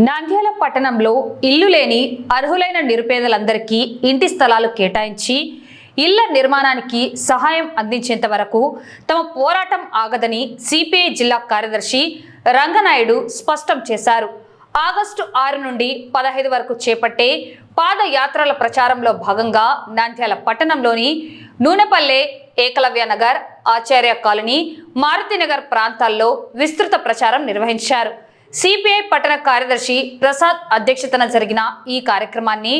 నంద్యాల పట్టణంలో ఇల్లు లేని అర్హులైన నిరుపేదలందరికీ ఇంటి స్థలాలు కేటాయించి ఇళ్ల నిర్మాణానికి సహాయం అందించేంత వరకు తమ పోరాటం ఆగదని సిపిఐ జిల్లా కార్యదర్శి రంగనాయుడు స్పష్టం చేశారు. ఆగస్టు 6 నుండి 15 వరకు చేపట్టే పాదయాత్రల ప్రచారంలో భాగంగా నంద్యాల పట్టణంలోని నూనెపల్లె, ఏకలవ్య నగర్, ఆచార్య కాలనీ, మారుతినగర్ ప్రాంతాల్లో విస్తృత ప్రచారం నిర్వహించారు. సిపిఐ పట్టణ కార్యదర్శి ప్రసాద్ అధ్యక్షతన జరిగిన ఈ కార్యక్రమాన్ని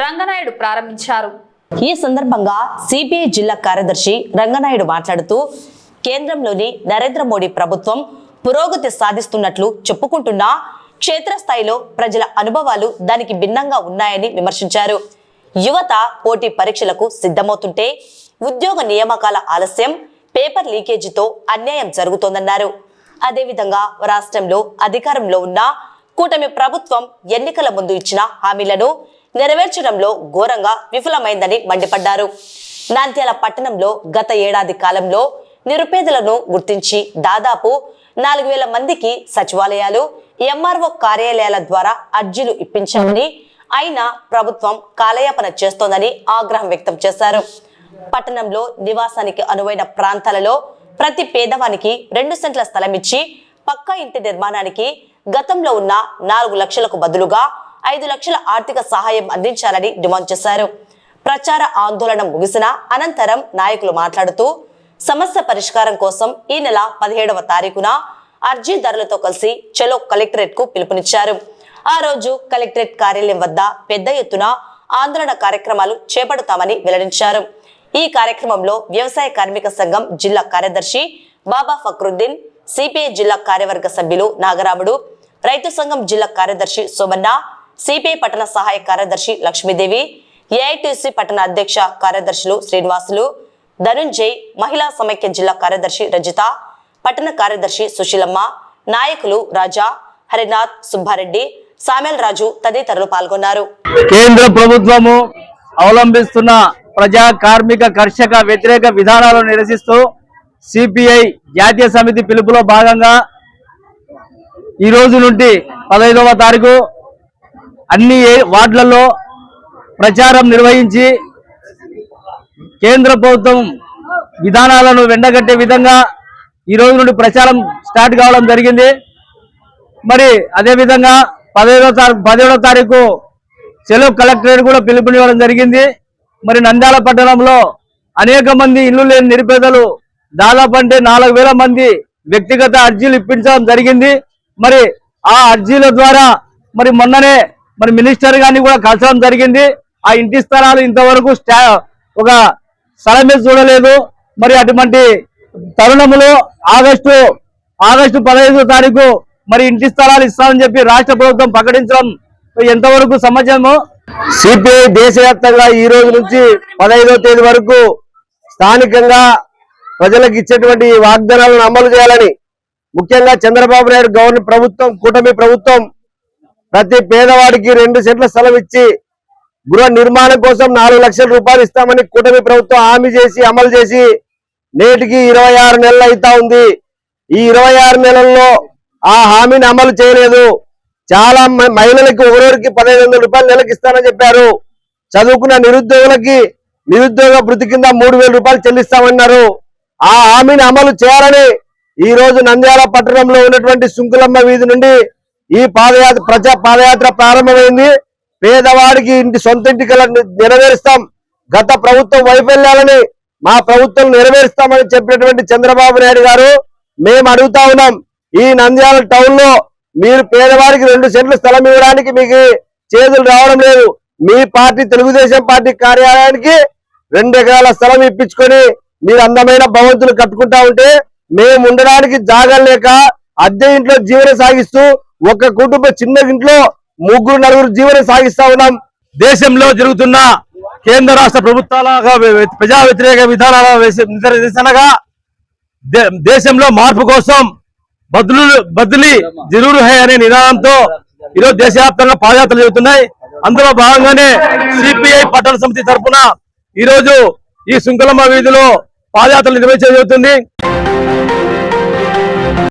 రంగనాయుడు ప్రారంభించారు. ఈ సందర్భంగా సిపిఐ జిల్లా కార్యదర్శి రంగనాయుడు మాట్లాడుతూ కేంద్రంలోని నరేంద్ర మోడీ ప్రభుత్వం పురోగతి సాధిస్తున్నట్లు చెప్పుకుంటున్నా క్షేత్రస్థాయిలో ప్రజల అనుభవాలు దానికి భిన్నంగా ఉన్నాయని విమర్శించారు. యువత పోటీ పరీక్షలకు సిద్ధమవుతుంటే ఉద్యోగ నియామకాల ఆలస్యం, పేపర్ లీకేజీతో అన్యాయం జరుగుతోందన్నారు. అదేవిధంగా రాష్ట్రంలో అధికారంలో ఉన్న కూటమి ప్రభుత్వం ఎన్నికల ముందు ఇచ్చిన హామీలను నెరవేర్చడంలో ఘోరంగా విఫలమైందని మండిపడ్డారు. నంద్యాల పట్టణంలో గత ఏడాది కాలంలో నిరుపేదలను గుర్తించి దాదాపు 4000 మందికి సచివాలయాలు, ఎంఆర్ఓ కార్యాలయాల ద్వారా అర్జీలు ఇప్పించామని, అయినా ప్రభుత్వం కాలయాపన చేస్తోందని ఆగ్రహం వ్యక్తం చేశారు. పట్టణంలో నివాసానికి అనువైన ప్రాంతాలలో ప్రతి పేదవానికి 2 సెంట్ల స్థలం ఇచ్చి పక్కా ఇంటి నిర్మాణానికి గతంలో ఉన్న 4 లక్షలకు బదులుగా 5 లక్షల ఆర్థిక సహాయం అందించాలని డిమాండ్ చేశారు. ప్రచార ఆందోళన ముగిసిన అనంతరం నాయకులు మాట్లాడుతూ సమస్య పరిష్కారం కోసం ఈ నెల 17వ తారీఖున అర్జీదారులతో కలిసి చలో కలెక్టరేట్ కు పిలుపునిచ్చారు. ఆ రోజు కలెక్టరేట్ కార్యాలయం వద్ద పెద్ద ఎత్తున ఆందోళన కార్యక్రమాలు చేపడతామని వెల్లడించారు. ఈ కార్యక్రమంలో వ్యవసాయ కార్మిక సంఘం జిల్లా కార్యదర్శి బాబా ఫక్రుద్దీన్, సిపిఐ జిల్లా కార్యవర్గ సభ్యులు నాగరాముడు, రైతు సంఘం జిల్లా కార్యదర్శి సోమన్న, సిపిఐ పట్టణ సహాయ కార్యదర్శి లక్ష్మీదేవి, ఏఐటిసి పట్టణ అధ్యక్ష కార్యదర్శులు శ్రీనివాసులు, ధనుంజయ్, మహిళా సమైక్య జిల్లా కార్యదర్శి రజిత, పట్టణ కార్యదర్శి సుశీలమ్మ, నాయకులు రాజా, హరినాథ్, సుబ్బారెడ్డి, సామెల్ రాజు తదితరులు పాల్గొన్నారు. కేంద్ర ప్రభుత్వము అవలంబిస్తున్న ప్రజా కార్మిక కర్షక వ్యతిరేక విధానాలను నిరసిస్తూ సిపిఐ జాతీయ సమితి పిలుపులో భాగంగా ఈ రోజు నుండి 15వ తారీఖు అన్ని వార్డులలో ప్రచారం నిర్వహించి కేంద్ర ప్రభుత్వం విధానాలను వెండగట్టే విధంగా ఈ రోజు నుండి ప్రచారం స్టార్ట్ కావడం జరిగింది. మరి అదేవిధంగా 17వ తారీఖు చెలో కలెక్టరేట్ కూడా పిలుపునివ్వడం జరిగింది. మరి నంద్యాల పట్టణంలో అనేక మంది ఇల్లు లేని నిరుపేదలు దాదాపు అంటే 4000 మంది వ్యక్తిగత అర్జీలు ఇప్పించడం జరిగింది. మరి ఆ అర్జీల ద్వారా మరి మొన్ననే మరి మినిస్టర్ గారిని కూడా కలసడం జరిగింది. ఆ ఇంటి స్థలాలు ఇంతవరకు ఒక స్థలమే చూడలేదు. మరి అటువంటి తరుణములో ఆగస్టు 15వ తారీఖు మరి ఇంటి స్థలాలు ఇస్తామని చెప్పి రాష్ట్ర ప్రభుత్వం ప్రకటించడం ఎంతవరకు సమాజము. సిపిఐ దేశవ్యాప్తంగా ఈ రోజు నుంచి 15వ తేదీ వరకు స్థానికంగా ప్రజలకు ఇచ్చేటువంటి వాగ్దానాలను అమలు చేయాలని, ముఖ్యంగా చంద్రబాబు నాయుడు ప్రభుత్వం, కూటమి ప్రభుత్వం ప్రతి పేదవాడికి 2 సెంట్ల స్థలం ఇచ్చి గృహ నిర్మాణం కోసం 4 లక్షల రూపాయలు ఇస్తామని కూటమి ప్రభుత్వం హామీ చేసి అమలు చేసి నేటికి 26 నెలలు అవుతా ఉంది. ఈ 26 నెలల్లో ఆ హామీని అమలు చేయలేదు. చాలా మహిళలకి ఒకరికి 1500 రూపాయలు నెలకు ఇస్తానని చెప్పారు. చదువుకున్న నిరుద్యోగులకి నిరుద్యోగ భృతి కింద 3000 రూపాయలు చెల్లిస్తామన్నారు. ఆ హామీని అమలు చేయాలని ఈ రోజు నంద్యాల పట్టణంలో ఉన్నటువంటి సుంకులమ్మ వీధి నుండి ఈ ప్రజా పాదయాత్ర ప్రారంభమైంది. పేదవాడికి సొంత ఇంటి కల నెరవేరుస్తాం, గత ప్రభుత్వం వైఫల్యాలని మా ప్రభుత్వం నెరవేరుస్తామని చెప్పినటువంటి చంద్రబాబు నాయుడు గారు మేము అడుగుతా ఉన్నాం, ఈ నంద్యాల టౌన్ లో మీరు పేదవాడికి 2 సెంట్ల స్థలం ఇవ్వడానికి మీకు చేతులు రావడం లేదు. మీ పార్టీ తెలుగుదేశం పార్టీ కార్యాలయానికి 2 ఎకరాల స్థలం ఇప్పించుకొని మీరు అందమైన భవంతులు కట్టుకుంటా ఉంటే మేము ఉండడానికి జాగాలు లేక అద్దె ఇంట్లో జీవనం సాగిస్తూ ఒక కుటుంబ చిన్న ఇంట్లో 3-4 జీవనం సాగిస్తా ఉన్నాం. దేశంలో జరుగుతున్న కేంద్ర రాష్ట్ర ప్రభుత్వాల ప్రజా వ్యతిరేక విధానాల నిరసనగా దేశంలో మార్పు కోసం బదిలీ జరూరు హై అనే నినాదంతో ఈరోజు దేశవ్యాప్తంగా పాదయాత్రలు జరుగుతున్నాయి. అందులో భాగంగానే సిపిఐ పట్టణ సమితి తరఫున ఈరోజు ఈ సుంకులమ్మ వీధిలో పాదయాత్రలు నిర్వహించడం జరుగుతుంది.